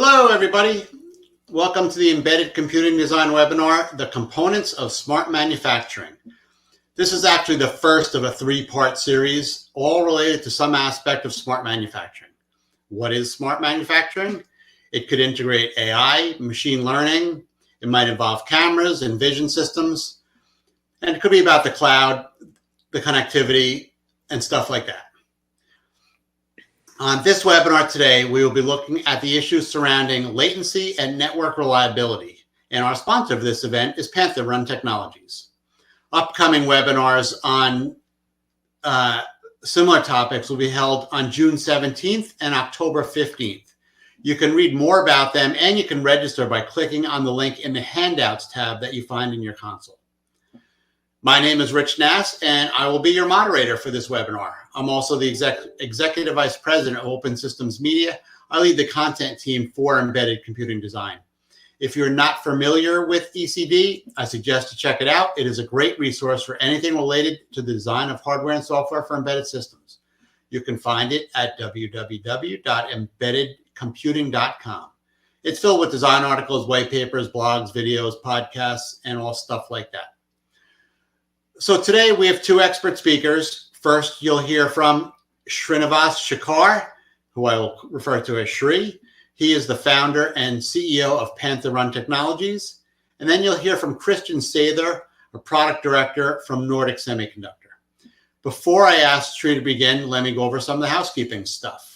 Hello, everybody. Welcome to the Embedded Computing Design webinar, The Components of Smart Manufacturing. This is actually the first of a three-part series, all related to some aspect of smart manufacturing. What is smart manufacturing? It could integrate AI, machine learning. It might involve cameras and vision systems. And it could be about the cloud, the connectivity, and stuff like that. On this webinar today, we will be looking at the issues surrounding latency and network reliability. And our sponsor for this event is Pantherun Technologies. Upcoming webinars on similar topics will be held on June 17th and October 15th. You can read more about them and you can register by clicking on the link in the Handouts tab that you find in your console. My name is Rich Nass, and I will be your moderator for this webinar. I'm also the Executive Vice President of Open Systems Media. I lead the content team for Embedded Computing Design. If you're not familiar with ECD, I suggest to check it out. It is a great resource for anything related to the design of hardware and software for embedded systems. You can find it at www.embeddedcomputing.com. It's filled with design articles, white papers, blogs, videos, podcasts, and all stuff like that. So today we have two expert speakers. First, you'll hear from Srinivas Shekar, who I will refer to as Shri. He is the founder and CEO of Pantherun Technologies. And then you'll hear from Christian Sather, a product director from Nordic Semiconductor. Before I ask Shri to begin, let me go over some of the housekeeping stuff.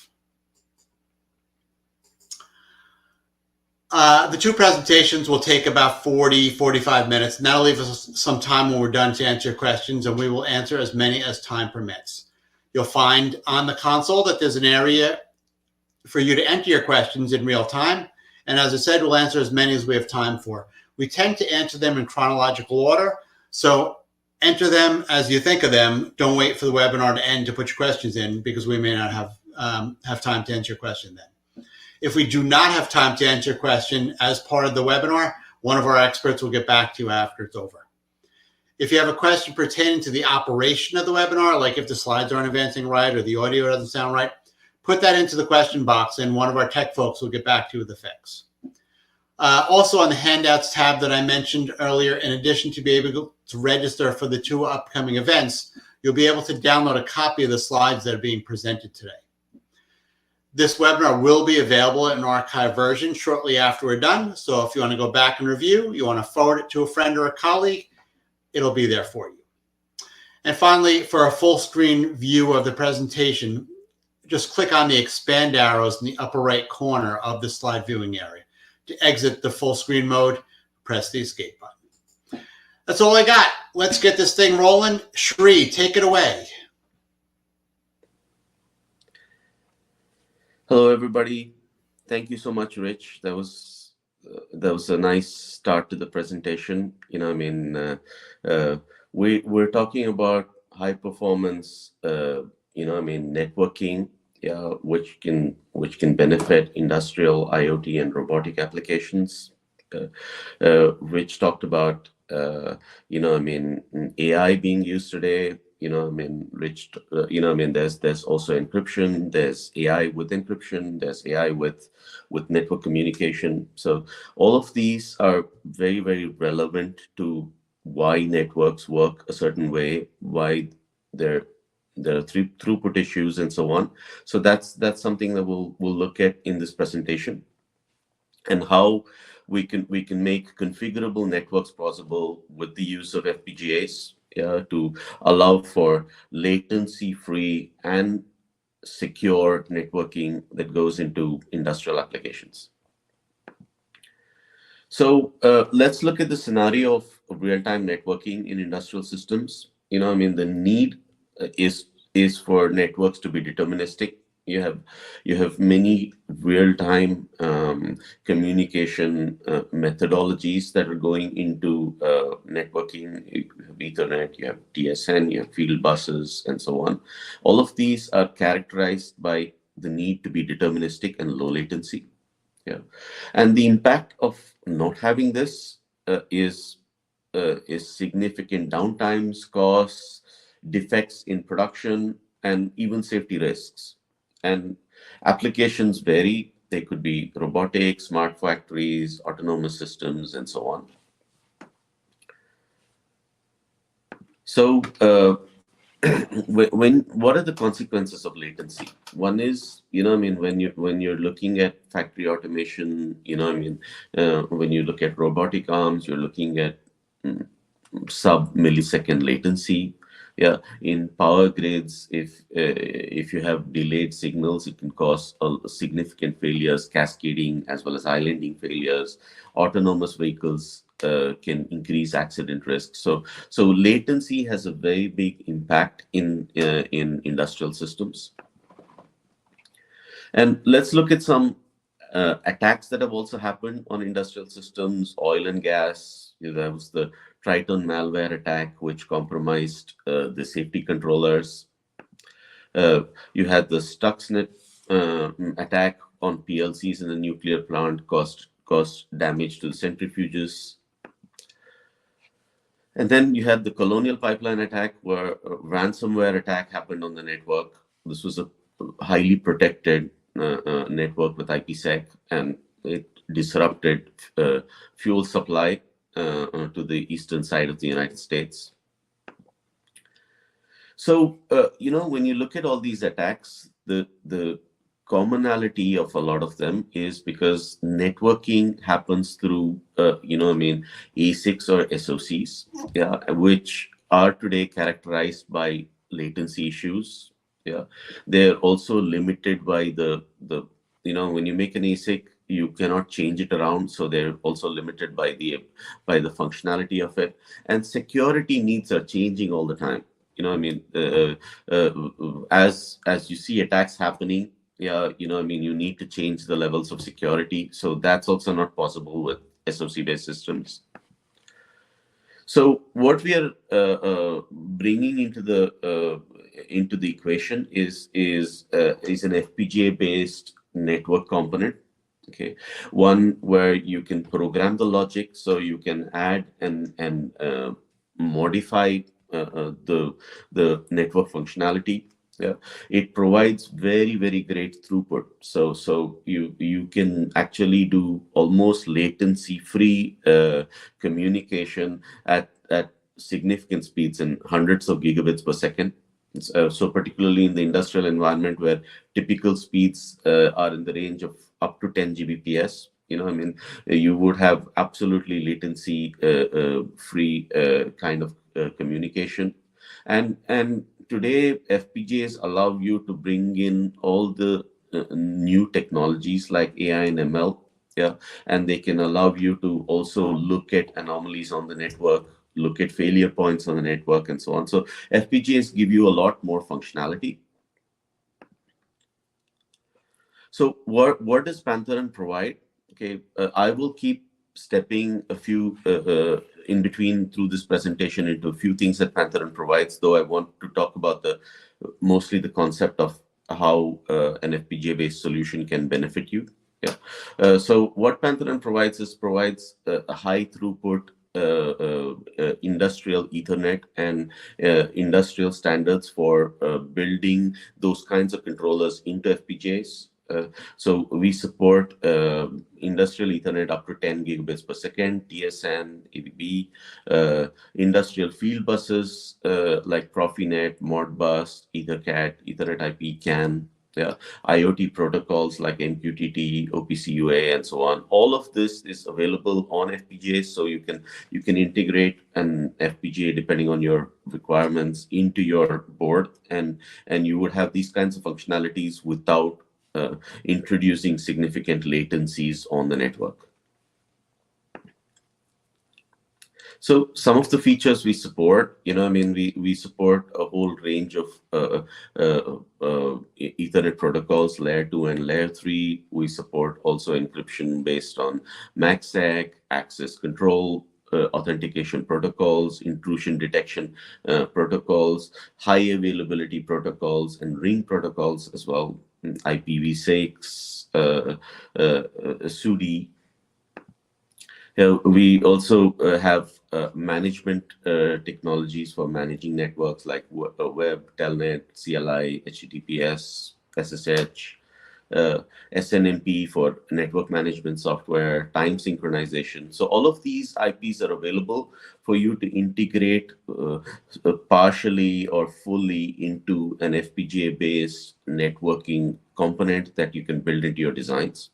The two presentations will take about 45 minutes, and that'll leave us some time when we're done to answer your questions, and we will answer as many as time permits. You'll find on the console that there's an area for you to enter your questions in real time, and as I said, we'll answer as many as we have time for. We tend to answer them in chronological order, so enter them as you think of them. Don't wait for the webinar to end to put your questions in, because we may not have time to answer your question then. If we do not have time to answer your question as part of the webinar, one of our experts will get back to you after it's over. If you have a question pertaining to the operation of the webinar, like if the slides aren't advancing right or the audio doesn't sound right, put that into the question box and one of our tech folks will get back to you with the fix. Also on the Handouts tab that I mentioned earlier, in addition to be able to register for the two upcoming events, you'll be able to download a copy of the slides that are being presented today. This webinar will be available in an archive version shortly after we're done. So if you want to go back and review, you want to forward it to a friend or a colleague, it'll be there for you. And finally, for a full screen view of the presentation, just click on the expand arrows in the upper right corner of the slide viewing area. To exit the full screen mode, press the escape button. That's all I got. Let's get this thing rolling. Shri, take it away. Hello, everybody. Thank you so much, Rich. That was a nice start to the presentation. We're talking about high performance, networking, which can benefit industrial IoT and robotic applications. Rich talked about, AI being used today. Rich, there's also encryption, there's AI with encryption, there's AI with network communication. So all of these are very, very relevant to why networks work a certain way, why there are throughput issues and so on. So that's something that we'll look at in this presentation, and how we can make configurable networks possible with the use of FPGAs. To allow for latency-free and secure networking that goes into industrial applications. So let's look at the scenario of real-time networking in industrial systems. The need is for networks to be deterministic. You have many real-time communication methodologies that are going into networking. You have Ethernet, you have TSN, you have field buses, and so on. All of these are characterized by the need to be deterministic and low latency. And the impact of not having this is significant downtimes, costs, defects in production, and even safety risks. And applications vary. They could be robotics, smart factories, autonomous systems, and so on. So what are the consequences of latency? One is, when you're looking at factory automation, when you look at robotic arms, you're looking at sub-millisecond latency. Yeah, in power grids, if you have delayed signals, it can cause significant failures, cascading as well as islanding failures. Autonomous vehicles can increase accident risk. So latency has a very big impact in industrial systems. And let's look at some attacks that have also happened on industrial systems. Oil and gas. There was the Triton malware attack, which compromised the safety controllers. You had the Stuxnet attack on PLCs in the nuclear plant, caused damage to the centrifuges. And then you had the Colonial Pipeline attack, where a ransomware attack happened on the network. This was a highly protected network with IPsec, and it disrupted fuel supply to the eastern side of the United States. So, when you look at all these attacks, the commonality of a lot of them is because networking happens through, ASICs or SoCs, yeah, which are today characterized by latency issues. Yeah, they're also limited by the when you make an ASIC, you cannot change it around, so they're also limited by the functionality of it. And security needs are changing all the time. As you see attacks happening, you need to change the levels of security. So that's also not possible with SoC-based systems. So what we are bringing into the equation is an FPGA-based network component. Okay, one where you can program the logic, so you can add and modify the network functionality. Yeah, it provides very, very great throughput. So you can actually do almost latency-free communication at significant speeds in hundreds of gigabits per second. So particularly in the industrial environment, where typical speeds are in the range of up to 10 Gbps, you would have absolutely latency free kind of communication. And today FPGAs allow you to bring in all the new technologies like AI and ML. Yeah, and they can allow you to also look at anomalies on the network, look at failure points on the network, and so on. So FPGAs give you a lot more functionality. So what does Pantherun provide? Okay, I will keep stepping a few in between through this presentation into a few things that Pantherun provides, though I want to talk about mostly the concept of how an FPGA-based solution can benefit you. Yeah. So what Pantherun provides a high throughput industrial Ethernet and industrial standards for building those kinds of controllers into FPGAs. So we support industrial Ethernet up to 10 gigabits per second, TSN, ABB, industrial field buses like Profinet, Modbus, EtherCAT, Ethernet IP, CAN, IoT protocols like MQTT, OPC UA, and so on. All of this is available on FPGAs, so you can integrate an FPGA depending on your requirements into your board, and you would have these kinds of functionalities without introducing significant latencies on the network. So some of the features we support, we support a whole range of Ethernet protocols, layer 2 and layer 3. We support also encryption based on MACsec, access control, authentication protocols, intrusion detection protocols, high availability protocols, and ring protocols as well. IPv6, SUDI. We also have management technologies for managing networks like web, telnet, CLI, HTTPS, SSH. SNMP for network management software, time synchronization. So all of these IPs are available for you to integrate partially or fully into an FPGA-based networking component that you can build into your designs.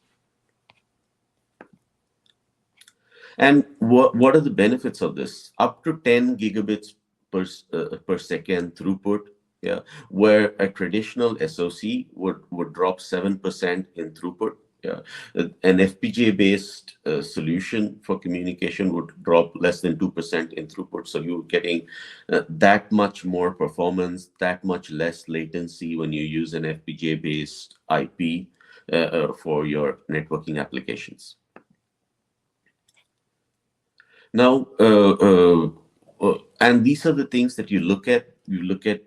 And what are the benefits of this? Up to 10 gigabits per second throughput, yeah, where a traditional SoC would drop 7% in throughput. Yeah, an FPGA-based solution for communication would drop less than 2% in throughput. So you're getting that much more performance, that much less latency when you use an FPGA-based IP for your networking applications. Now, and these are the things that you look at. You look at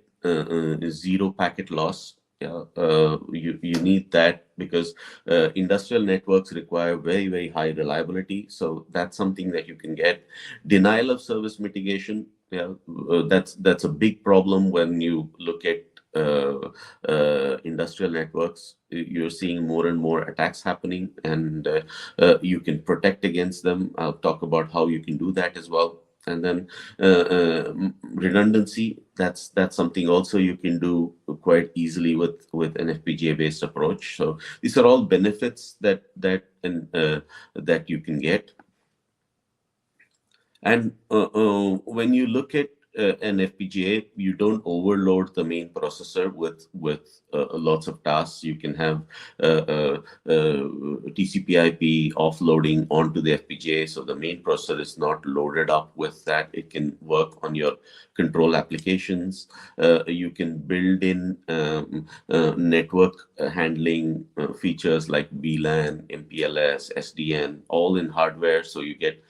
zero packet loss. Yeah, you need that because industrial networks require very, very high reliability. So that's something that you can get. Denial of service mitigation. Yeah, that's a big problem when you look at industrial networks. You're seeing more and more attacks happening, and you can protect against them. I'll talk about how you can do that as well. And then redundancy, that's something also you can do quite easily with an FPGA based approach. So these are all benefits that you can get. And when you look at an FPGA, you don't overload the main processor with lots of tasks. You can have TCP/IP offloading onto the FPGA, so the main processor is not loaded up with that. It can work on your control applications. You can build in network handling features like VLAN, MPLS, SDN, all in hardware, so you get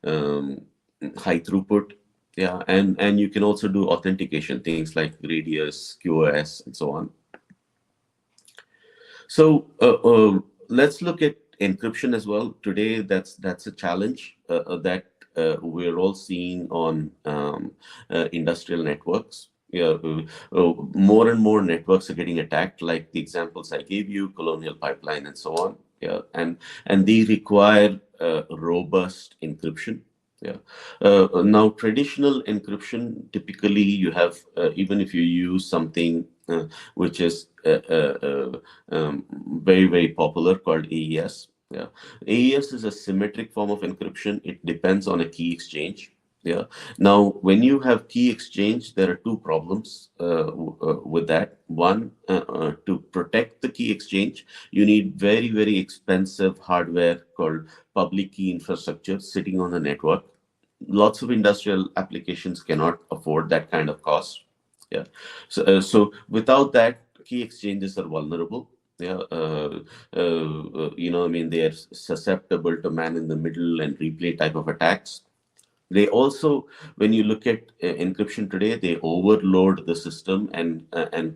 high throughput. Yeah, and you can also do authentication, things like Radius, QoS, and so on. So let's look at encryption as well. Today, that's a challenge that we're all seeing on industrial networks. Yeah, more and more networks are getting attacked, like the examples I gave you, Colonial Pipeline, and so on. Yeah, and they require robust encryption. Yeah. Now, traditional encryption, typically you have, even if you use something which is very, very popular called AES. Yeah. AES is a symmetric form of encryption. It depends on a key exchange. Yeah. Now, when you have key exchange, there are two problems with that. One, to protect the key exchange, you need very, very expensive hardware called public key infrastructure sitting on the network. Lots of industrial applications cannot afford that kind of cost. Yeah. So without that, key exchanges are vulnerable. Yeah. I mean, they are susceptible to man in the middle and replay type of attacks. They also, when you look at encryption today, they overload the system and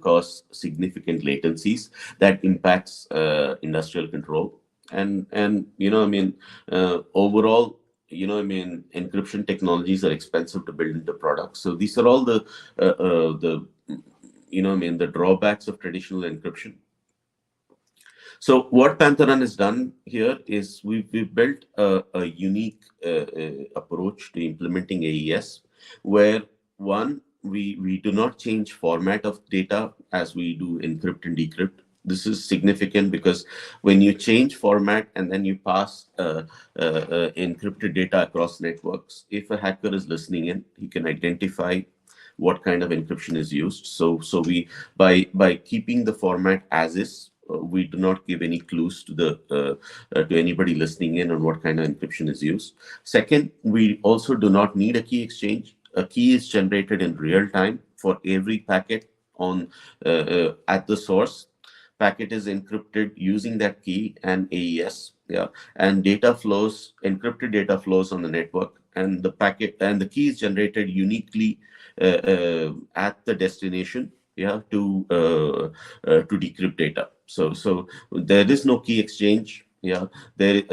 cause significant latencies that impacts industrial control. And overall, encryption technologies are expensive to build into products. So these are all the drawbacks of traditional encryption. So what Pantherun has done here is we've built a unique approach to implementing AES, where one, we do not change format of data as we do encrypt and decrypt. This is significant because when you change format and then you pass encrypted data across networks, if a hacker is listening in, he can identify what kind of encryption is used. So we by keeping the format as is, we do not give any clues to anybody listening in on what kind of encryption is used. Second, we also do not need a key exchange. A key is generated in real time for every packet on at the source. Packet is encrypted using that key and AES. Yeah, and encrypted data flows on the network, and the packet and the key is generated uniquely at the destination. Yeah, to decrypt data. So there is no key exchange. Yeah, there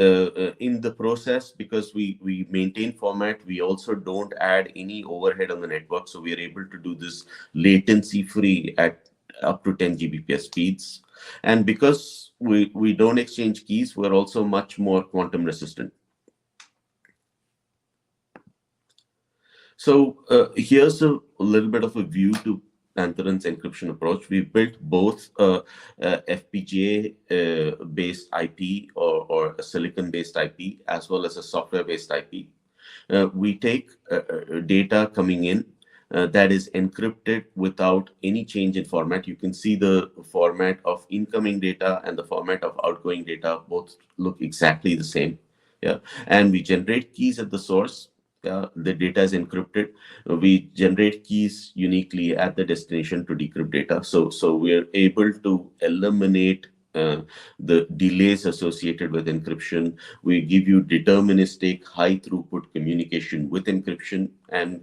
in the process, because we maintain format, we also don't add any overhead on the network, so we are able to do this latency free at up to 10 Gbps speeds. And because we don't exchange keys, we're also much more quantum resistant. So here's a little bit of a view to Pantherun's encryption approach. We built both FPGA based IP or a silicon based IP as well as a software based IP. We take data coming in that is encrypted without any change in format. You can see the format of incoming data and the format of outgoing data both look exactly the same. Yeah, and we generate keys at the source. The data is encrypted. We generate keys uniquely at the destination to decrypt data. So we are able to eliminate the delays associated with encryption. We give you deterministic high throughput communication with encryption, and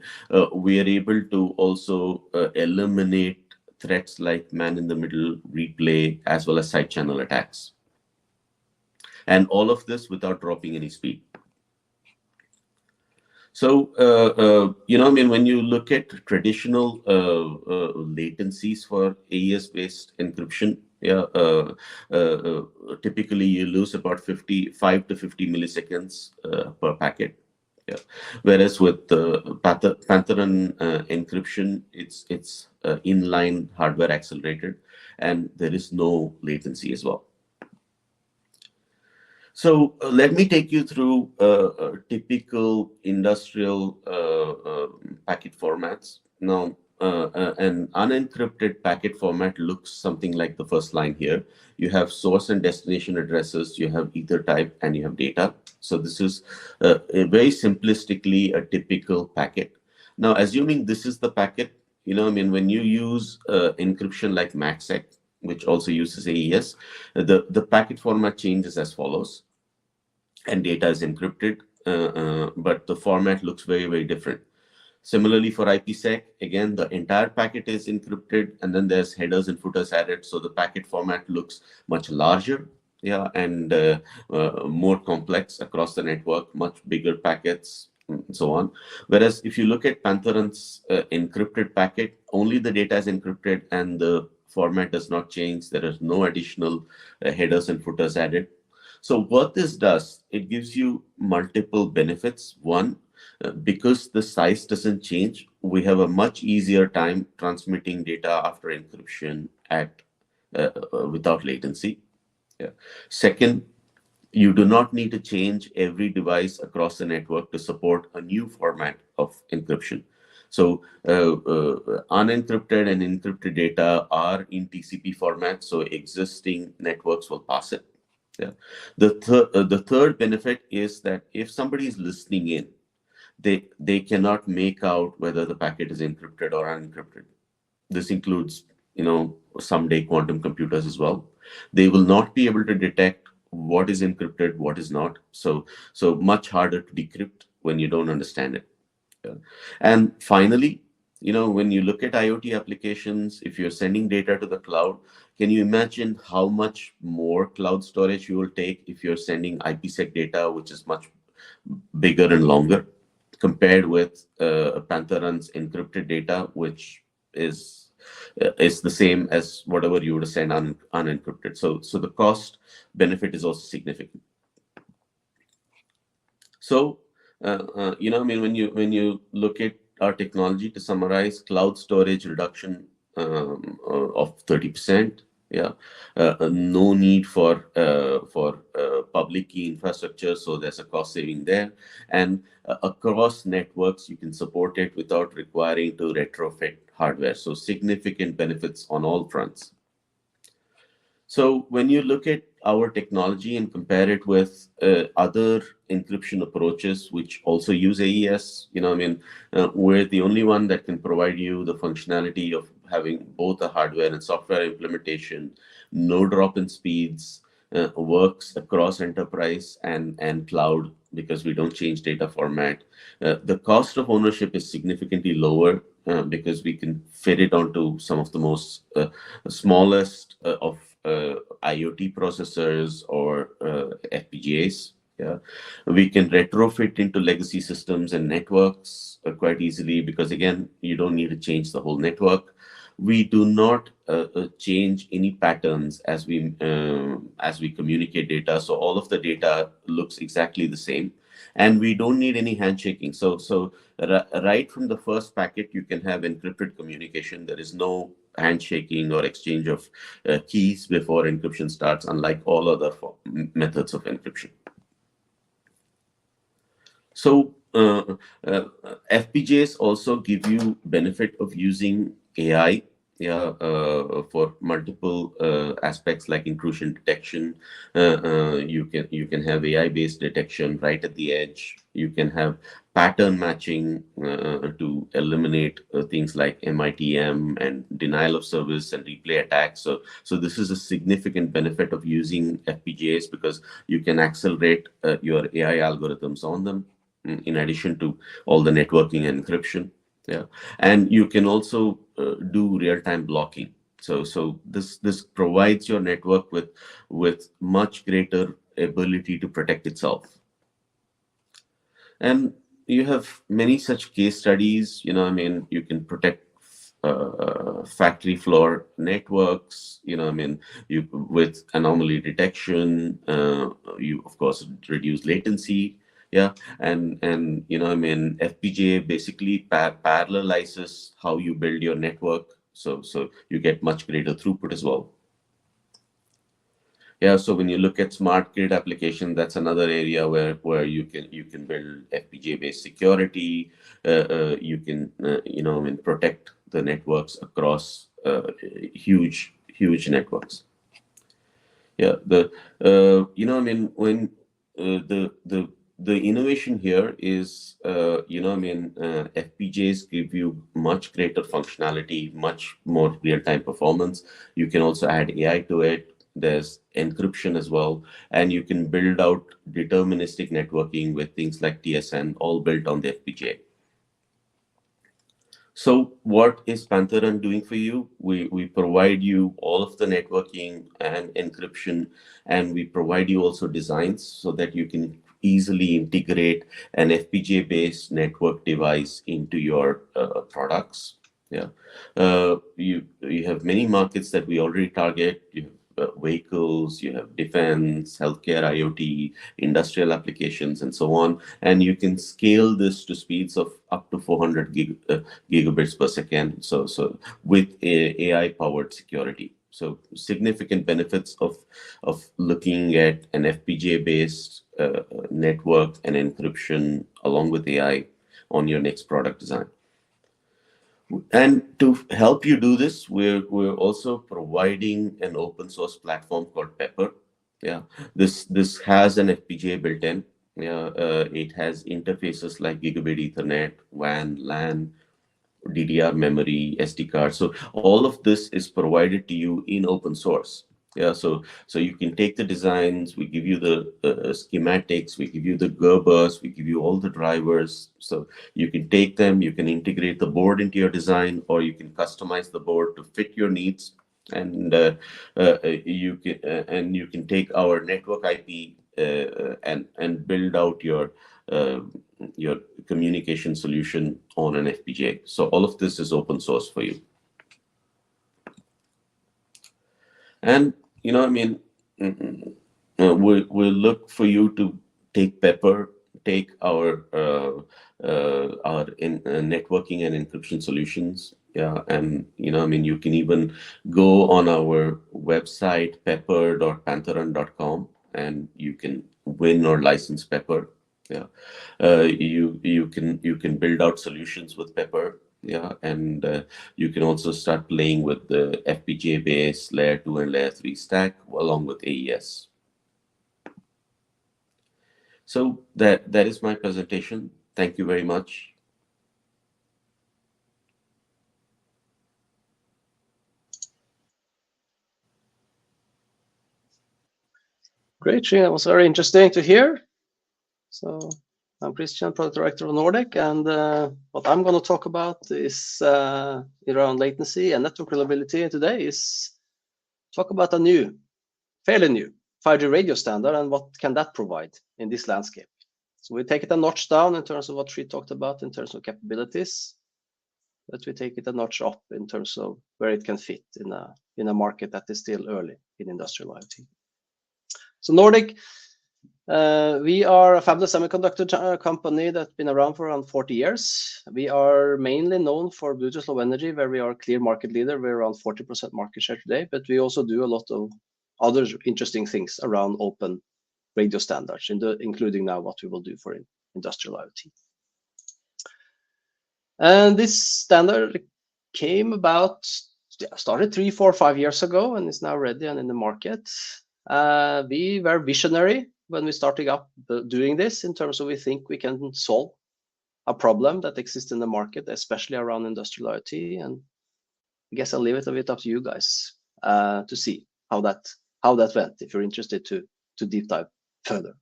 we are able to also eliminate threats like man in the middle replay as well as side channel attacks, and all of this without dropping any speed. So, I mean, when you look at traditional latencies for AES-based encryption, typically you lose about 55 to 50 milliseconds per packet. Yeah. Whereas with Pantherun encryption, it's inline hardware accelerated, and there is no latency as well. So let me take you through typical industrial packet formats. Now, an unencrypted packet format looks something like the first line here. You have source and destination addresses, you have ether type, and you have data. So this is very simplistically a typical packet. Now, assuming this is the packet, I mean, when you use encryption like MACsec, which also uses AES, the packet format changes as follows. And data is encrypted, but the format looks very, very different. Similarly for IPsec, again, the entire packet is encrypted, and then there's headers and footers added. So the packet format looks much larger, and more complex across the network, much bigger packets, and so on. Whereas if you look at Pantherun's encrypted packet, only the data is encrypted and the format does not change. There is no additional headers and footers added. So what this does, it gives you multiple benefits. One, because the size doesn't change, we have a much easier time transmitting data after encryption at without latency. Yeah. Second, you do not need to change every device across the network to support a new format of encryption. So unencrypted and encrypted data are in TCP format, so existing networks will pass it. Yeah. The third benefit is that if somebody is listening in, they cannot make out whether the packet is encrypted or unencrypted. This includes, someday quantum computers as well. They will not be able to detect what is encrypted, what is not. So much harder to decrypt when you don't understand it. Yeah. And finally, when you look at IoT applications, if you're sending data to the cloud, can you imagine how much more cloud storage you will take if you're sending IPsec data, which is much bigger and longer, compared with Pantherun's encrypted data, which is the same as whatever you would send unencrypted. So the cost benefit is also significant. So I mean, when you look at our technology, to summarize, cloud storage reduction of 30%. Yeah, no need for public key infrastructure, so there's a cost saving there. And across networks, you can support it without requiring to retrofit hardware. So significant benefits on all fronts. So when you look at our technology and compare it with other encryption approaches which also use AES, we're the only one that can provide you the functionality of having both a hardware and software implementation, no drop in speeds, works across enterprise and cloud because we don't change data format. The cost of ownership is significantly lower because we can fit it onto some of the most smallest of IoT processors or FPGAs. Yeah, we can retrofit into legacy systems and networks quite easily because, again, you don't need to change the whole network. we do not change any patterns as we communicate data. So all of the data looks exactly the same, and we don't need any handshaking. So right from the first packet, you can have encrypted communication. There is no handshaking or exchange of keys before encryption starts, unlike all other methods of encryption. So FPGAs also give you benefit of using AI, for multiple aspects like intrusion detection. You can have AI-based detection right at the edge. You can have pattern matching to eliminate things like MITM and denial of service and replay attacks. So this is a significant benefit of using FPGAs, because you can accelerate your AI algorithms on them, in addition to all the networking and encryption. Yeah, and you can also do real-time blocking. So this provides your network with much greater ability to protect itself. And you have many such case studies. You can protect factory floor networks. You with anomaly detection. You of course reduce latency. Yeah, and FPGA basically parallelizes how you build your network. So you get much greater throughput as well. Yeah, so when you look at smart grid application, that's another area where you can build FPGA-based security. You can protect the networks across huge networks. Yeah, when the innovation here is, FPGAs give you much greater functionality, much more real-time performance. You can also add AI to it. There's encryption as well, and you can build out deterministic networking with things like TSN, all built on the FPGA. So what is Pantherun doing for you? We provide you all of the networking and encryption, and we provide you also designs so that you can easily integrate an FPGA-based network device into your products. Yeah, you have many markets that we already target. You have vehicles, you have defense, healthcare, IoT, industrial applications, and so on. And you can scale this to speeds of up to 400 gigabits per second. So with AI-powered security. So significant benefits of looking at an FPGA-based network and encryption along with AI on your next product design. And to help you do this, we're also providing an open source platform called Pepper. Yeah, this has an FPGA built in. Yeah, it has interfaces like Gigabit Ethernet, WAN, LAN, DDR memory, SD card. So all of this is provided to you in open source. Yeah, so you can take the designs, we give you the schematics, we give you the Gerbers, we give you all the drivers. So you can take them, you can integrate the board into your design, or you can customize the board to fit your needs. And you can take our network IP and build out your communication solution on an FPGA. So all of this is open source for you. And we'll look for you to take Pepper, take our networking and encryption solutions. Yeah, and you can even go on our website pepper.pantherun.com, and you can win or license Pepper. Yeah, you can build out solutions with Pepper. Yeah, and you can also start playing with the FPGA-based layer 2 and layer 3 stack along with AES. So that is my presentation. Thank you very much. Great, Sri. That was very interesting to hear. So I'm Christian, Product Director of Nordic, and what I'm going to talk about is around latency and network reliability today is talk about a fairly new 5G radio standard and what can that provide in this landscape. So we take it a notch down in terms of what Sri talked about in terms of capabilities. but we take it a notch up in terms of where it can fit in a market that is still early in industrial IoT. So Nordic, we are a fabless semiconductor company that's been around for around 40 years. We are mainly known for Bluetooth Low Energy, where we are a clear market leader. We're around 40% market share today, but we also do a lot of other interesting things around open radio standards, including now what we will do for industrial IoT. And this standard came about, started 3, 4, 5 years ago, and is now ready and in the market. We were visionary when we started up doing this, in terms of we think we can solve a problem that exists in the market, especially around industrial IoT. And I guess I'll leave it a bit up to you guys to see how that went, if you're interested to deep dive further.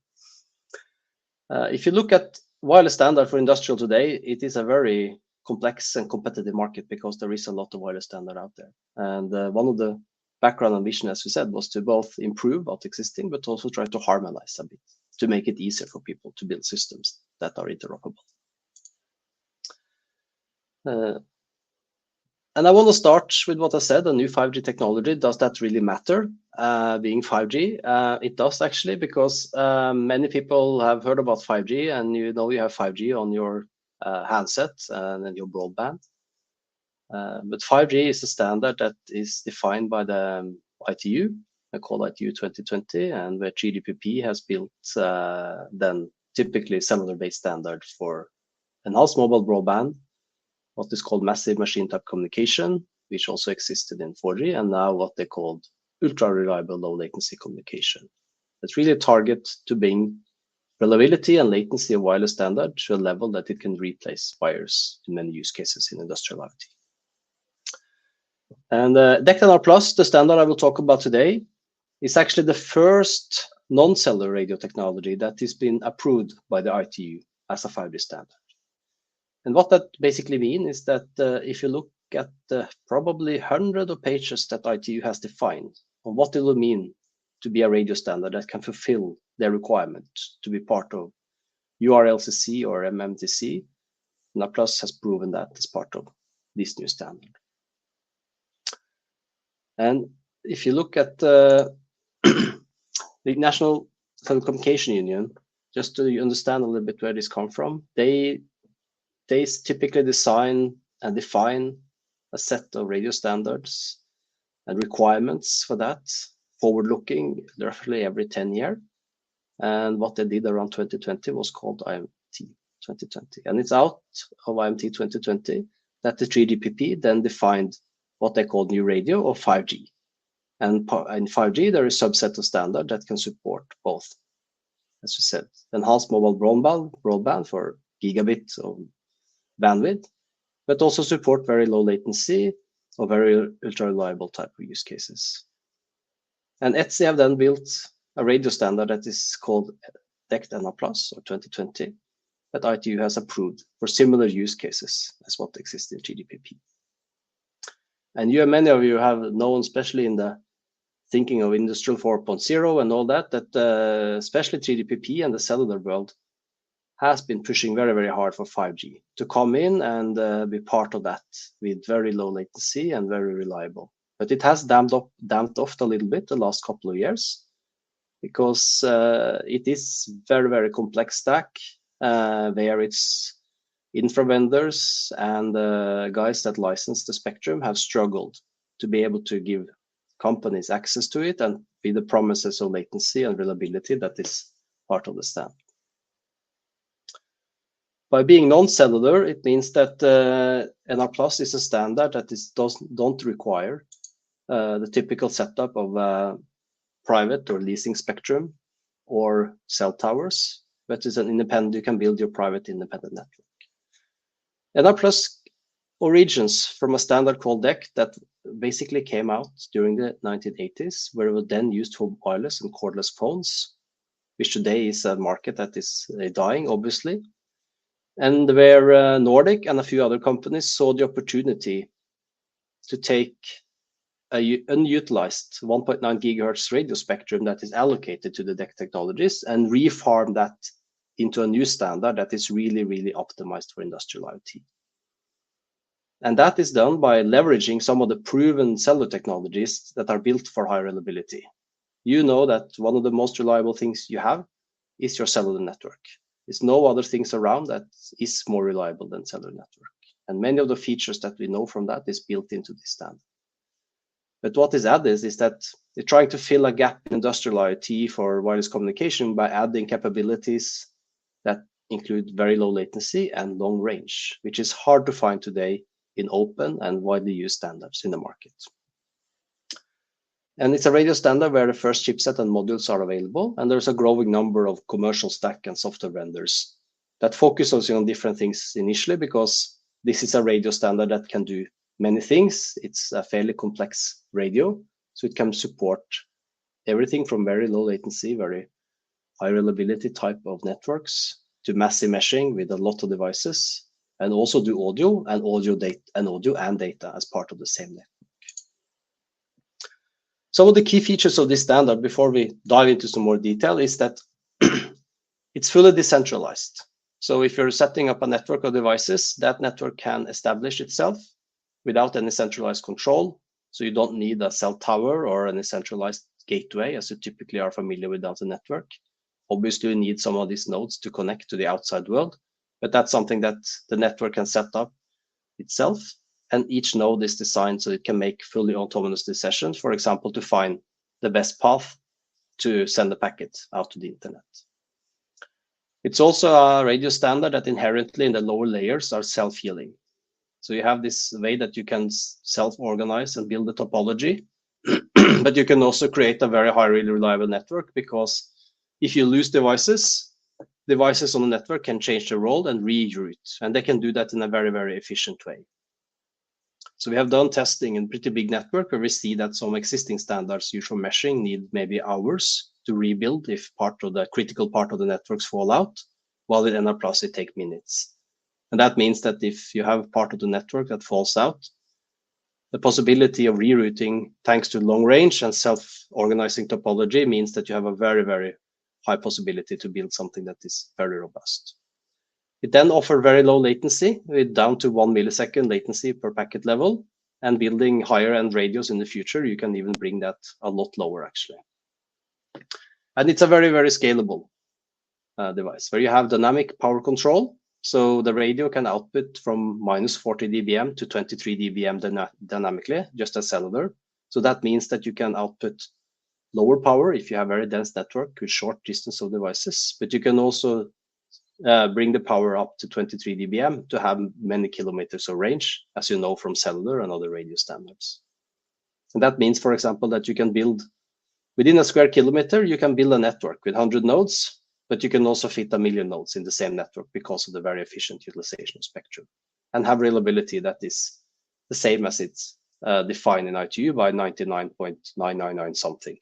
If you look at wireless standard for industrial today, it is a very complex and competitive market because there is a lot of wireless standard out there. And one of the background and vision, as we said, was to both improve what existing, but also try to harmonize a bit to make it easier for people to build systems that are interoperable. And I want to start with what I said, a new 5G technology. Does that really matter, being 5G? It does actually, because many people have heard about 5G, and you know you have 5G on your handset and then your broadband. But 5G is a standard that is defined by the ITU, called ITU 2020, and where 3GPP has built then typically cellular-based standard for enhanced mobile broadband, what is called massive machine type communication, which also existed in 4G, and now what they called ultra reliable low latency communication. It's really a target to bring reliability and latency of wireless standard to a level that it can replace wires in many use cases in industrial IoT. And DECT Plus, the standard I will talk about today, is actually the first non-cellular radio technology that has been approved by the ITU as a 5G standard. And what that basically means is that if you look at the probably hundreds of pages that ITU has defined on what it will mean to be a radio standard that can fulfill their requirement to be part of URLCC or MMTC, NAPLUS has proven that as part of this new standard. And if you look at the National Telecommunication Union, just to understand a little bit where this comes from, they typically design and define a set of radio standards and requirements for that, forward-looking, roughly every 10 years. And what they did around 2020 was called IMT 2020. And it's out of IMT 2020 that the 3GPP then defined what they call new radio or 5G. And in 5G, there is a subset of standard that can support both, as we said, enhanced mobile broadband for gigabit of bandwidth, but also support very low latency or very ultra reliable type of use cases. And ETSI have then built a radio standard that is called DECT Plus or 2020 that ITU has approved for similar use cases as what exists in 3GPP. And many of you have known, especially in the thinking of Industrial 4.0 and all that, especially 3GPP and the cellular world has been pushing very, very hard for 5G to come in and be part of that with very low latency and very reliable. But it has damped off a little bit the last couple of years because it is very, very complex stack where it's infra vendors and guys that license the spectrum have struggled to be able to give companies access to it and be the promises of latency and reliability that is part of the standard. By being non-cellular, it means that NR Plus is a standard that don't require the typical setup of private or leasing spectrum or cell towers, but it's an independent, you can build your private independent network. NR Plus origins from a standard called DECT that basically came out during the 1980s, where it was then used for wireless and cordless phones, which today is a market that is dying, obviously. And where Nordic and a few other companies saw the opportunity to take a unutilized 1.9 gigahertz radio spectrum that is allocated to the DECT technologies and refarm that into a new standard that is really, really optimized for industrial IoT. And that is done by leveraging some of the proven cellular technologies that are built for high reliability. You know that one of the most reliable things you have is your cellular network. There's no other things around that is more reliable than cellular network. And many of the features that we know from that is built into this standard. But what is added is that they're trying to fill a gap in industrial IoT for wireless communication by adding capabilities that include very low latency and long range, which is hard to find today in open and widely used standards in the market. And it's a radio standard where the first chipset and modules are available, and there's a growing number of commercial stack and software vendors that focus also on different things initially, because this is a radio standard that can do many things. It's a fairly complex radio, so it can support everything from very low latency, very high reliability type of networks to massive meshing with a lot of devices, and also do audio and data as part of the same network. Some of the key features of this standard, before we dive into some more detail, is that it's fully decentralized. So if you're setting up a network of devices, that network can establish itself without any centralized control. So you don't need a cell tower or any centralized gateway, as you typically are familiar with the network. Obviously, you need some of these nodes to connect to the outside world, but that's something that the network can set up itself. And each node is designed so it can make fully autonomous decisions, for example, to find the best path to send a packet out to the internet. It's also a radio standard that inherently in the lower layers are self-healing. So you have this way that you can self-organize and build a topology, but you can also create a very highly reliable network, because if you lose devices on the network can change their role and reroute, and they can do that in a very, very efficient way. So we have done testing in pretty big network where we see that some existing standards used for meshing need maybe hours to rebuild if critical part of the networks fall out, while with NR+ it takes minutes. And that means that if you have part of the network that falls out, the possibility of rerouting thanks to long range and self-organizing topology means that you have a very, very high possibility to build something that is very robust. It then offers very low latency, with down to 1 millisecond latency per packet level, and building higher end radios in the future, you can even bring that a lot lower actually. And it's a very, very scalable device where you have dynamic power control. So the radio can output from -40 dBm to 23 dBm dynamically, just as cellular. So that means that you can output lower power if you have very dense network with short distance of devices, but you can also bring the power up to 23 dBm to have many kilometers of range, as you know from cellular and other radio standards. And that means, for example, that you can build within a square kilometer, you can build a network with 100 nodes, but you can also fit 1 million nodes in the same network because of the very efficient utilization of spectrum, and have reliability that is the same as it's defined in ITU by 99.999 something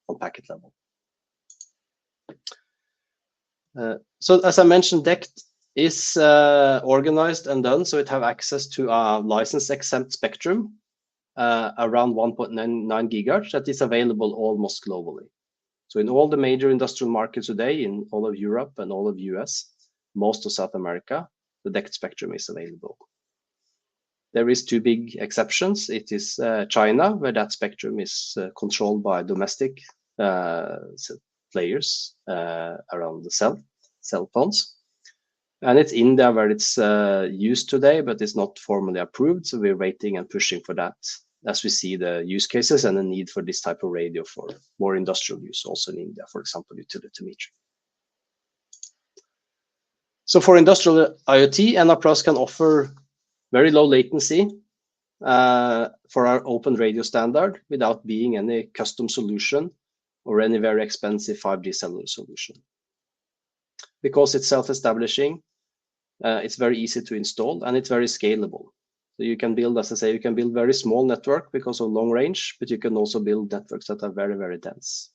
on packet level. So as I mentioned, DECT is organized and done so it have access to a license exempt spectrum around 1.99 gigahertz that is available almost globally. So in all the major industrial markets today, in all of Europe and all of US, most of South America, the DECT spectrum is available. There is 2 big exceptions. It is China, where that spectrum is controlled by domestic players around the cell phones. And it's India where it's used today, but it's not formally approved. So we're waiting and pushing for that as we see the use cases and the need for this type of radio for more industrial use also in India, for example, utility metering. So for industrial IoT, NR+ can offer very low latency for our open radio standard without being any custom solution or any very expensive 5G cellular solution. Because it's self-establishing, it's very easy to install and it's very scalable. So you can build, as I say, you can build very small network because of long range, but you can also build networks that are very, very dense.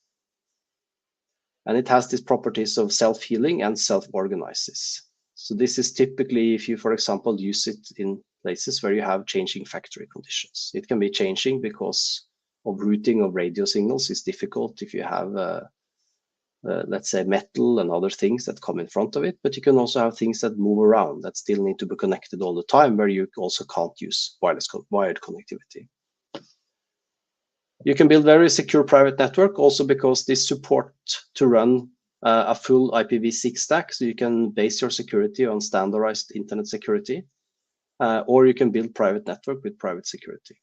And it has these properties of self-healing and self-organizes. So this is typically if you, for example, use it in places where you have changing factory conditions. It can be changing because of routing of radio signals is difficult if you have let's say metal and other things that come in front of it, but you can also have things that move around that still need to be connected all the time, where you also can't use wired connectivity. You can build very secure private network also because this support to run a full IPv6 stack, so you can base your security on standardized internet security, or you can build private network with private security.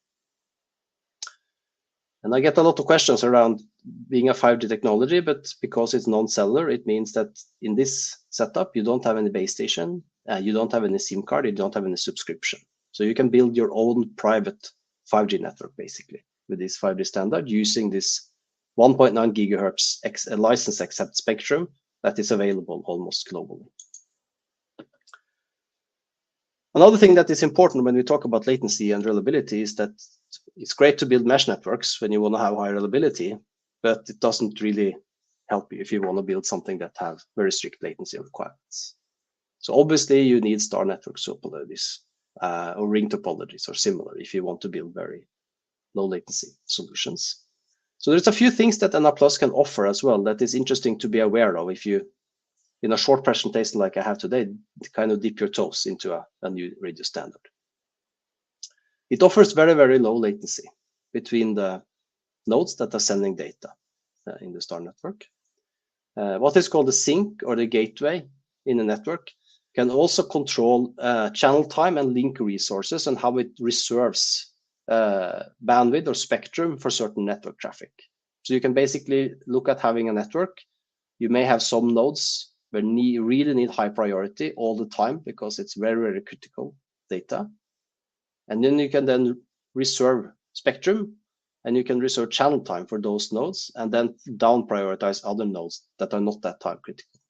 And I get a lot of questions around being a 5G technology, but because it's non-cellular, it means that in this setup, you don't have any base station, you don't have any SIM card, you don't have any subscription. So you can build your own private 5G network, basically, with this 5G standard using this 1.9 gigahertz license accept spectrum that is available almost globally. Another thing that is important when we talk about latency and reliability is that it's great to build mesh networks when you want to have high reliability, but it doesn't really help you if you want to build something that has very strict latency requirements. So obviously you need star network topologies or ring topologies or similar if you want to build very low latency solutions. So there's a few things that NR Plus can offer as well that is interesting to be aware of if you, in a short presentation like I have today, kind of dip your toes into a new radio standard. It offers very, very low latency between the nodes that are sending data in the star network. What is called the sink or the gateway in the network can also control channel time and link resources and how it reserves bandwidth or spectrum for certain network traffic. So you can basically look at having a network. You may have some nodes where you really need high priority all the time because it's very, very critical data. And then you can then reserve spectrum and you can reserve channel time for those nodes and then down prioritize other nodes that are not that time critical.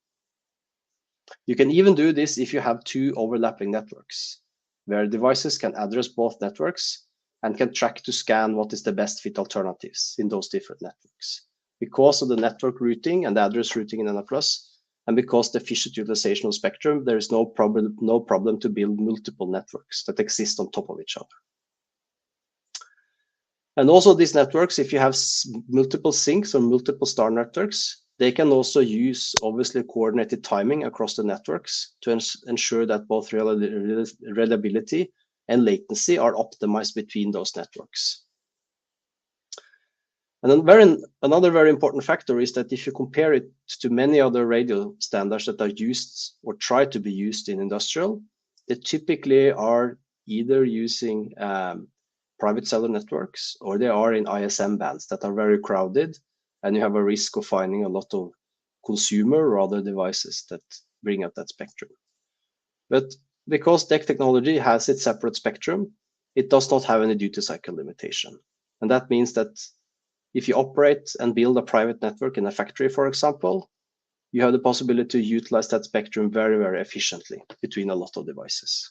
You can even do this if you have two overlapping networks where devices can address both networks and can track to scan what is the best fit alternatives in those different networks. Because of the network routing and the address routing in NR+, and because the efficient utilization of spectrum, there is no problem to build multiple networks that exist on top of each other. And also these networks, if you have multiple sinks or multiple star networks, they can also use obviously coordinated timing across the networks to ensure that both reliability and latency are optimized between those networks. And then another very important factor is that if you compare it to many other radio standards that are used or try to be used in industrial, they typically are either using private cellular networks or they are in ISM bands that are very crowded, and you have a risk of finding a lot of consumer or other devices that bring up that spectrum. But because DEC technology has its separate spectrum, it does not have any duty cycle limitation. And that means that if you operate and build a private network in a factory, for example, you have the possibility to utilize that spectrum very, very efficiently between a lot of devices.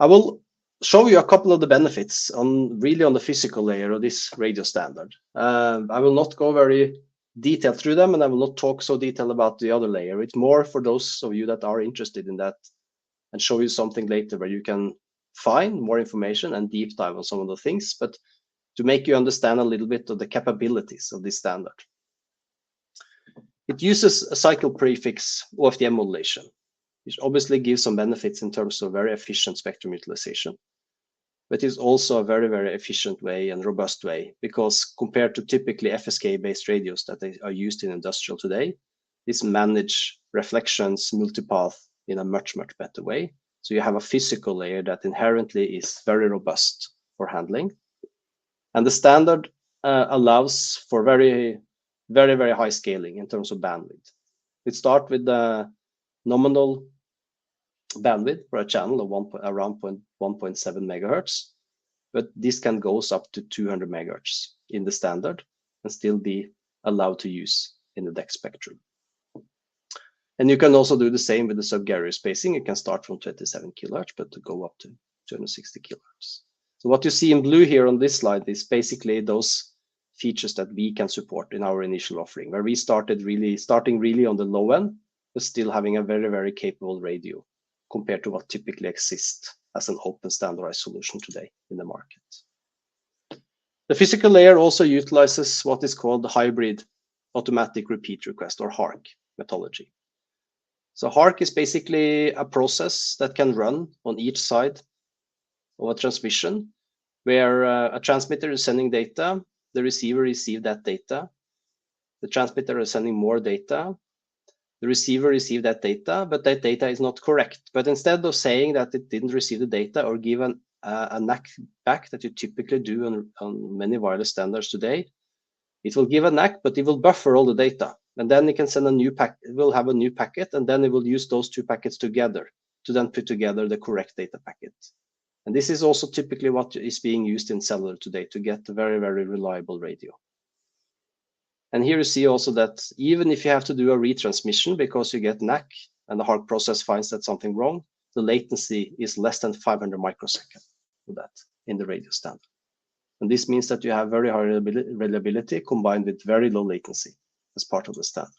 I will show you a couple of the benefits on the physical layer of this radio standard. I will not go very detailed through them, and I will not talk so detailed about the other layer. It's more for those of you that are interested in that and show you something later where you can find more information and deep dive on some of the things, but to make you understand a little bit of the capabilities of this standard. It uses a cycle prefix OFDM modulation, which obviously gives some benefits in terms of very efficient spectrum utilization, but is also a very, very efficient way and robust way because compared to typically FSK-based radios that are used in industrial today, this manage reflections multipath in a much, much better way. So you have a physical layer that inherently is very robust for handling. And the standard allows for very, very, very high scaling in terms of bandwidth. It starts with the nominal bandwidth for a channel of around 1.7 megahertz, but this can go up to 200 megahertz in the standard and still be allowed to use in the DEC spectrum. And you can also do the same with the sub-carrier spacing. You can start from 27 kilohertz, but to go up to 260 kilohertz. So what you see in blue here on this slide is basically those features that we can support in our initial offering, where we starting really on the low end, but still having a very, very capable radio compared to what typically exists as an open standardized solution today in the market. The physical layer also utilizes what is called the hybrid automatic repeat request, or HARQ methodology. So HARQ is basically a process that can run on each side of a transmission, where a transmitter is sending data, the receiver receives that data, the transmitter is sending more data, the receiver received that data, but that data is not correct. But instead of saying that it didn't receive the data or give a NAC back that you typically do on many wireless standards today, it will give a NAC, but it will buffer all the data. And then it can send a new packet, it will have a new packet, and then it will use those two packets together to then put together the correct data packet. And this is also typically what is being used in cellular today to get a very, very reliable radio. And here you see also that even if you have to do a retransmission because you get NAC and the HARQ process finds that something wrong, the latency is less than 500 microseconds for that in the radio standard. And this means that you have very high reliability combined with very low latency as part of the standard.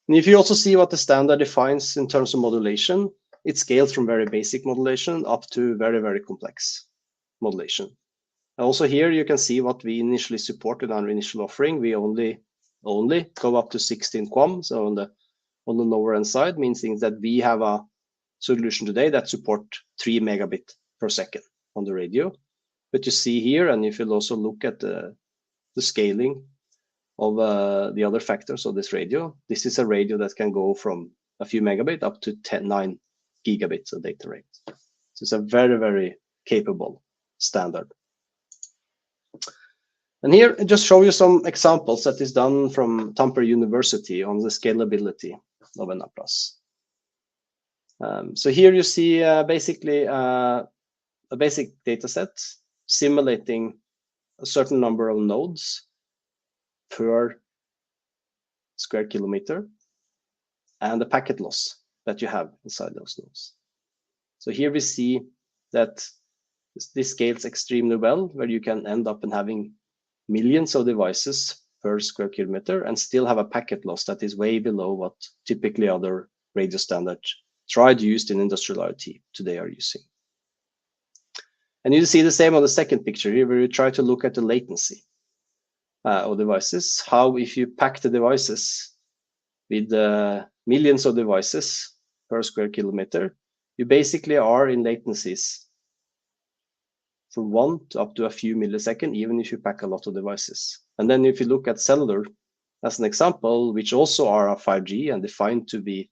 And if you also see what the standard defines in terms of modulation, it scales from very basic modulation up to very, very complex modulation. Also here you can see what we initially supported in our initial offering. We only go up to 16 QAM. So on the lower end side, means that we have a solution today that support 3 megabit per second on the radio. But you see here, and if you'll also look at the scaling of the other factors of this radio, this is a radio that can go from a few megabit up to 9 gigabits of data rate. So it's a very, very capable standard. And here I just show you some examples that is done from Tampere University on the scalability of NA+. So here you see basically a basic data set simulating a certain number of nodes per square kilometer and the packet loss that you have inside those nodes. So here we see that this scales extremely well, where you can end up in having millions of devices per square kilometer and still have a packet loss that is way below what typically other radio standards used in industrial IoT today are using. And you see the same on the second picture here, where you try to look at the latency of devices. How if you pack the devices with millions of devices per square kilometer, you basically are in latencies from 1 to up to a few milliseconds, even if you pack a lot of devices. And then if you look at cellular as an example, which also are a 5G and defined to be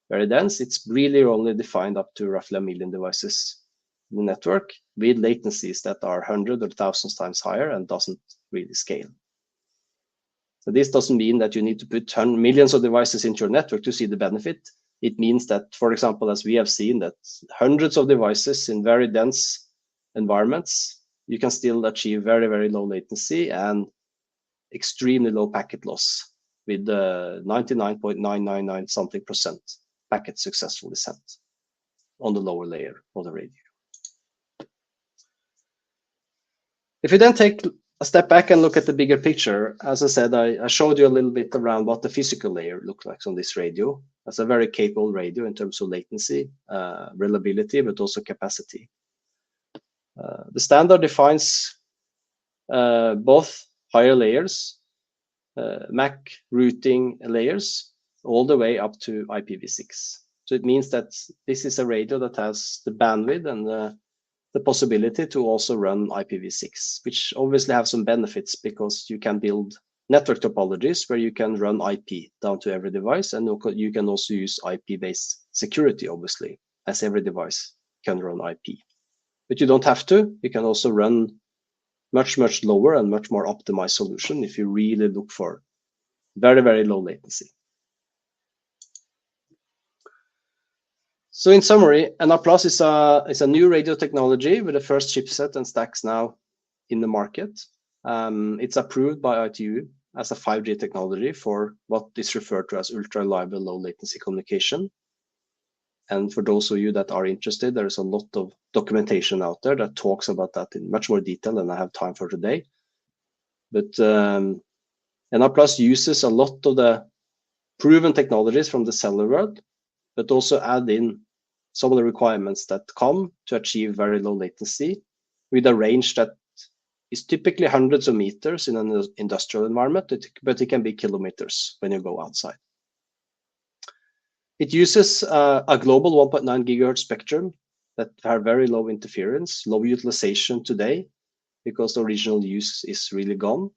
very dense, it's really only defined up to roughly 1 million devices in the network with latencies that are 100 or 1,000 times higher and doesn't really scale. So this doesn't mean that you need to put millions of devices into your network to see the benefit. It means that, for example, as we have seen, that hundreds of devices in very dense environments, you can still achieve very, very low latency and extremely low packet loss with 99.999 something percent packets successfully sent on the lower layer of the radio. If you then take a step back and look at the bigger picture, as I said, I showed you a little bit around what the physical layer looks like on this radio. That's a very capable radio in terms of latency, reliability, but also capacity. The standard defines both higher layers, MAC routing layers, all the way up to IPv6. So it means that this is a radio that has the bandwidth and the possibility to also run IPv6, which obviously have some benefits because you can build network topologies where you can run IP down to every device, and you can also use IP-based security, obviously, as every device can run IP. But you don't have to. You can also run much, much lower and much more optimized solution if you really look for very, very low latency. So in summary, NA+ is a new radio technology with the first chipset and stacks now in the market. It's approved by ITU as a 5G technology for what is referred to as ultra-reliable low latency communication. And for those of you that are interested, there's a lot of documentation out there that talks about that in much more detail than I have time for today. But NA+ uses a lot of the proven technologies from the cellular world, but also add in some of the requirements that come to achieve very low latency with a range that is typically hundreds of meters in an industrial environment, but it can be kilometers when you go outside. It uses a global 1.9 gigahertz spectrum that have very low interference, low utilization today, because the original use is really gone.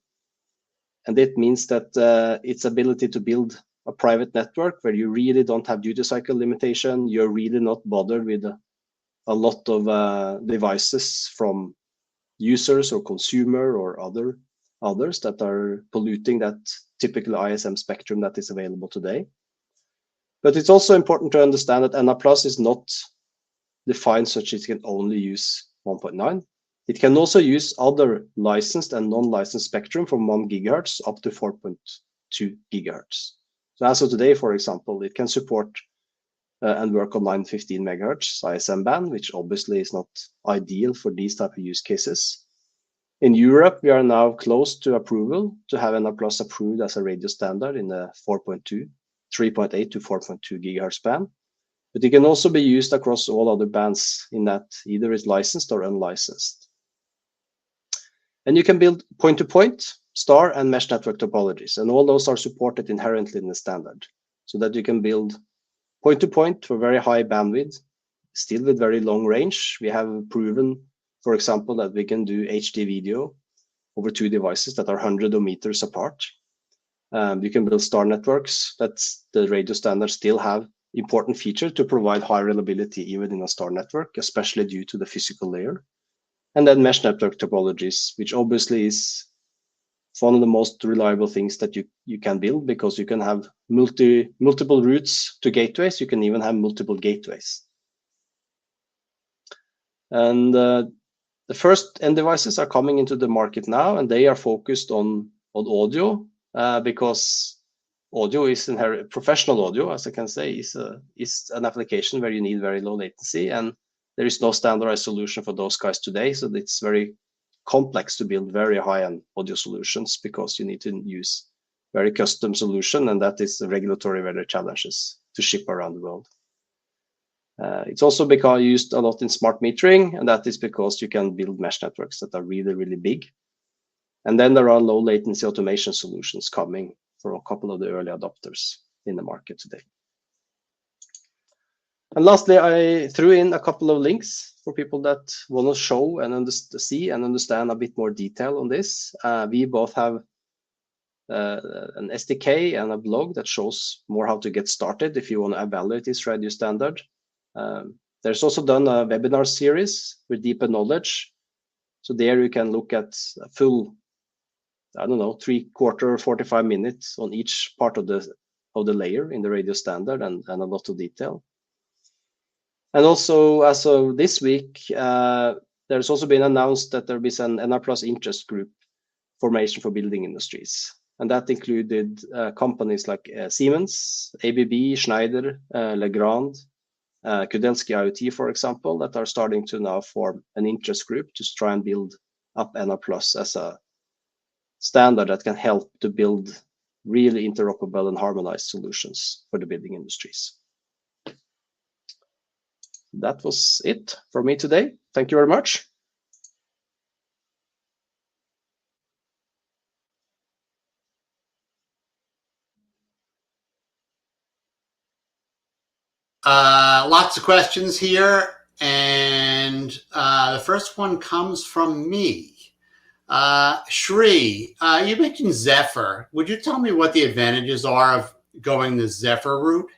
And that means that its ability to build a private network where you really don't have duty cycle limitation, you're really not bothered with a lot of devices from users or consumer or others that are polluting that typical ISM spectrum that is available today. But it's also important to understand that NR Plus is not defined such it can only use 1.9. It can also use other licensed and non-licensed spectrum from 1 gigahertz up to 4.2 gigahertz. So as of today, for example, it can support and work on 915 megahertz ISM band, which obviously is not ideal for these type of use cases. In Europe, we are now close to approval to have NR Plus approved as a radio standard in the 3.8 to 4.2 gigahertz band. But it can also be used across all other bands in that either it's licensed or unlicensed. And you can build point-to-point, star, and mesh network topologies, and all those are supported inherently in the standard, so that you can build point-to-point for very high bandwidth, still with very long range. We have proven, for example, that we can do HD video over two devices that are hundreds of meters apart. You can build star networks. That's the radio standards still have important feature to provide high reliability even in a star network, especially due to the physical layer. And then mesh network topologies, which obviously is one of the most reliable things that you can build, because you can have multiple routes to gateways. You can even have multiple gateways. And the first end devices are coming into the market now, and they are focused on audio, because audio is professional audio, as I can say, is an application where you need very low latency, and there is no standardized solution for those guys today. So it's very complex to build very high-end audio solutions, because you need to use very custom solution, and that is the regulatory weather challenges to ship around the world. It's also become used a lot in smart metering, and that is because you can build mesh networks that are really, really big. And then there are low latency automation solutions coming for a couple of the early adopters in the market today. And lastly, I threw in a couple of links for people that want to show and see and understand a bit more detail on this. We both have an SDK and a blog that shows more how to get started if you want to evaluate this radio standard. There's also done a webinar series with deeper knowledge. So there you can look at a full, 3/4, 45 minutes on each part of the layer in the radio standard, and a lot of detail. And also, as of this week, there's also been announced that there is an NR Plus interest group formation for building industries. And that included companies like Siemens, ABB, Schneider, Legrand, Kudelski IoT, for example, that are starting to now form an interest group to try and build up NR Plus as a standard that can help to build really interoperable and harmonized solutions for the building industries. That was it for me today. Thank you very much. Lots of questions here, and the first one comes from me. Shri, you mentioned Zephyr. Would you tell me what the advantages are of going the Zephyr route?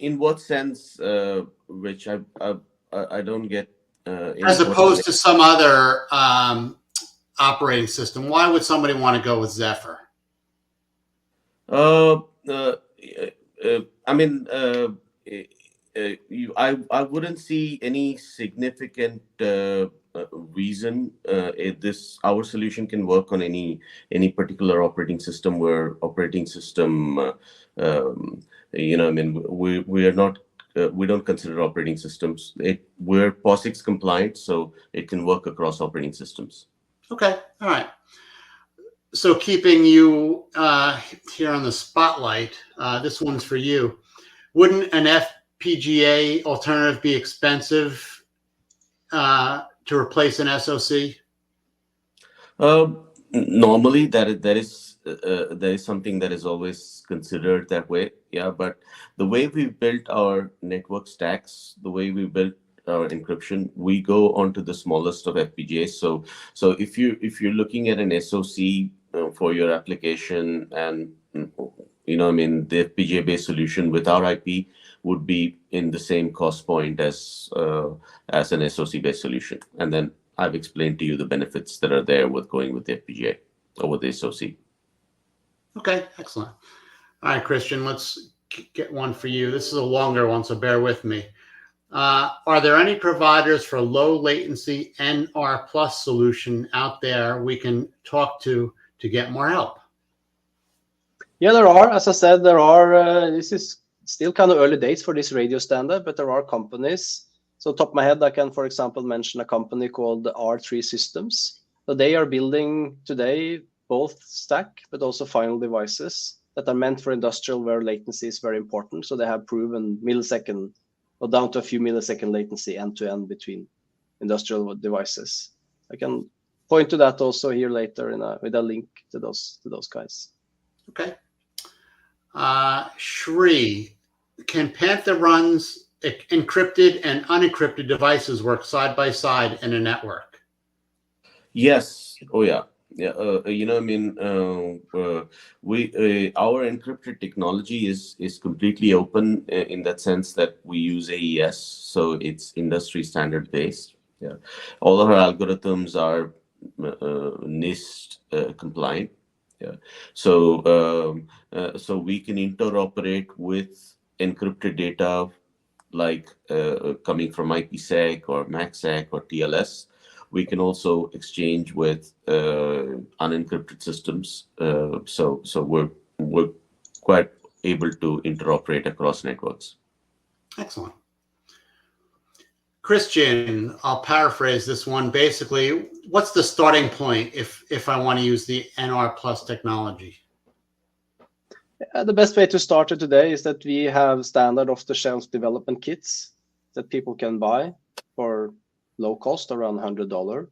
In what sense? Which I don't get. As opposed to some other operating system, why would somebody want to go with Zephyr? I wouldn't see any significant reason our solution can work on any particular operating system where operating system we don't consider operating systems. We're POSIX compliant, so it can work across operating systems. Okay, all right. So keeping you here on the spotlight, this one's for you. Wouldn't an FPGA alternative be expensive to replace an SoC? Normally, that is something that is always considered that way. Yeah, but the way we built our network stacks, the way we built our encryption, we go onto the smallest of FPGAs. So if you're looking at an SoC for your application, and the FPGA based solution with our IP would be in the same cost point as an SoC based solution, and then I've explained to you the benefits that are there with going with the FPGA over the SoC. Okay, excellent. All right, Christian, let's get one for you. This is a longer one, so bear with me. Are there any providers for low latency NR plus solution out there we can talk to get more help? Yeah, there are. As I said, there are. This is still kind of early days for this radio standard, but there are companies. So top of my head, I can, for example, mention a company called R3 Systems. So they are building today both stack, but also final devices that are meant for industrial where latency is very important. So they have proven millisecond or down to a few millisecond latency end to end between industrial devices. I can point to that also here later with a link to those guys. Okay. Shri, can Pantherun's encrypted and unencrypted devices work side by side in a network? Yes. Oh yeah. Yeah. Our encrypted technology is completely open in that sense that we use AES, so it's industry standard based. Yeah. All of our algorithms are NIST compliant. Yeah. So we can interoperate with encrypted data like coming from IPsec or MACsec or TLS. We can also exchange with unencrypted systems. So we're quite able to interoperate across networks. Excellent. Christian, I'll paraphrase this one. Basically, what's the starting point if I want to use the NR plus technology? The best way to start it today is that we have standard off-the-shelf development kits that people can buy for low cost, around $100.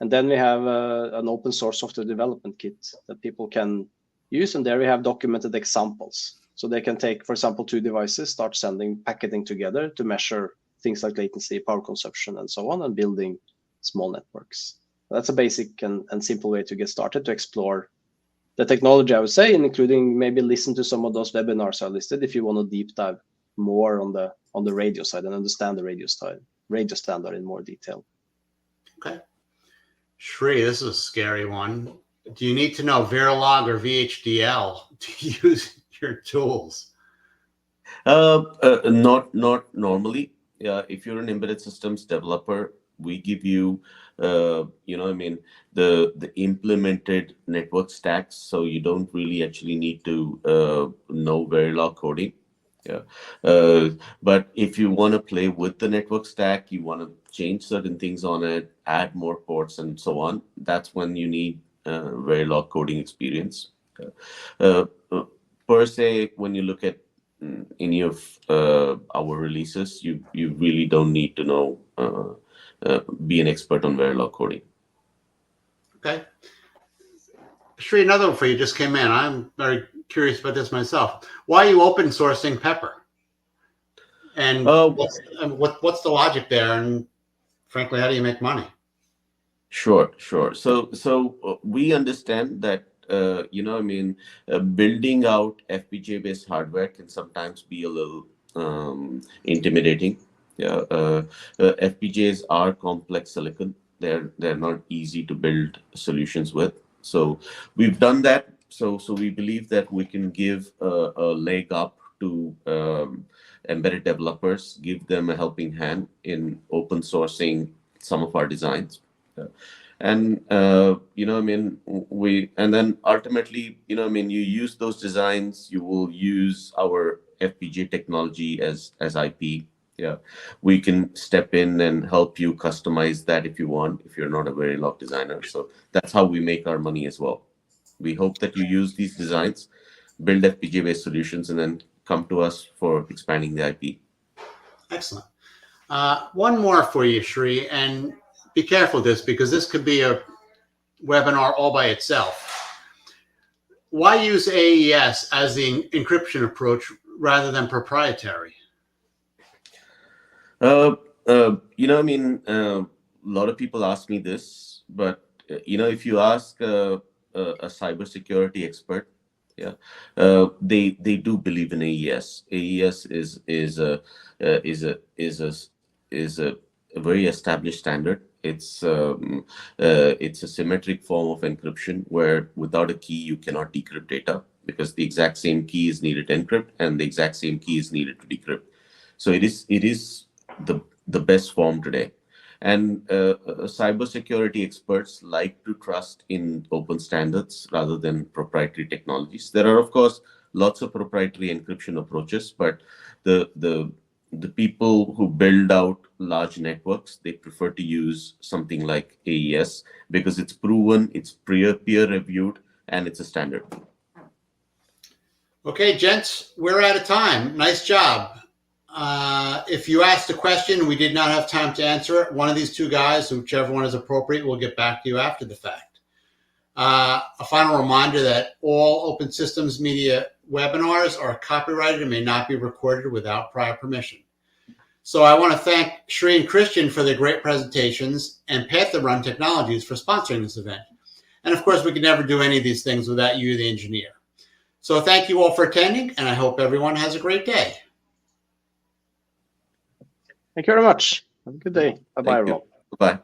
And then we have an open source software development kit that people can use. And there we have documented examples. So they can take, for example, two devices, start packaging together to measure things like latency, power consumption, and so on, and building small networks. That's a basic and simple way to get started to explore the technology, I would say, including maybe listen to some of those webinars I listed if you want to deep dive more on the radio side and understand the radio standard in more detail. Okay. Shri, this is a scary one. Do you need to know Verilog or VHDL to use your tools? Not normally. If you're an embedded systems developer, we give you the implemented network stacks, so you don't really actually need to know Verilog coding. Yeah. But if you want to play with the network stack, you want to change certain things on it, add more ports and so on, that's when you need Verilog coding experience. Per se, when you look at any of our releases, you really don't need to know be an expert on Verilog coding. Okay. Shri, another one for you just came in. I'm very curious about this myself. Why are you open sourcing Pepper? And what's the logic there? And frankly, how do you make money? Sure. So we understand that building out FPGA-based hardware can sometimes be a little intimidating. Yeah, FPGAs are complex silicon. They're not easy to build solutions with. So we've done that. So we believe that we can give a leg up to embedded developers, give them a helping hand in open sourcing some of our designs. And then ultimately, you use those designs, you will use our FPGA technology as IP. Yeah, we can step in and help you customize that if you want, if you're not a Verilog designer. So that's how we make our money as well. We hope that you use these designs, build FPGA-based solutions, and then come to us for expanding the IP. Excellent. One more for you, Shri, and be careful with this because this could be a webinar all by itself. Why use AES as the encryption approach rather than proprietary? A lot of people ask me this, but if you ask a cybersecurity expert, yeah, they do believe in AES. AES is a very established standard. It's a symmetric form of encryption where without a key you cannot decrypt data because the exact same key is needed to encrypt and the exact same key is needed to decrypt. So it is the best form today. And cybersecurity experts like to trust in open standards rather than proprietary technologies. There are, of course, lots of proprietary encryption approaches, but the people who build out large networks, they prefer to use something like AES because it's proven, it's peer-reviewed, and it's a standard. Okay, gents, we're out of time. Nice job. If you asked a question and we did not have time to answer it, one of these two guys, whichever one is appropriate, will get back to you after the fact. A final reminder that all Open Systems Media webinars are copyrighted and may not be recorded without prior permission. So I want to thank Shri and Christian for their great presentations and Pantherun Technologies for sponsoring this event. And of course, we could never do any of these things without you, the engineer. So thank you all for attending, and I hope everyone has a great day. Thank you very much. Have a good day. Bye-bye, Rob. Bye-bye.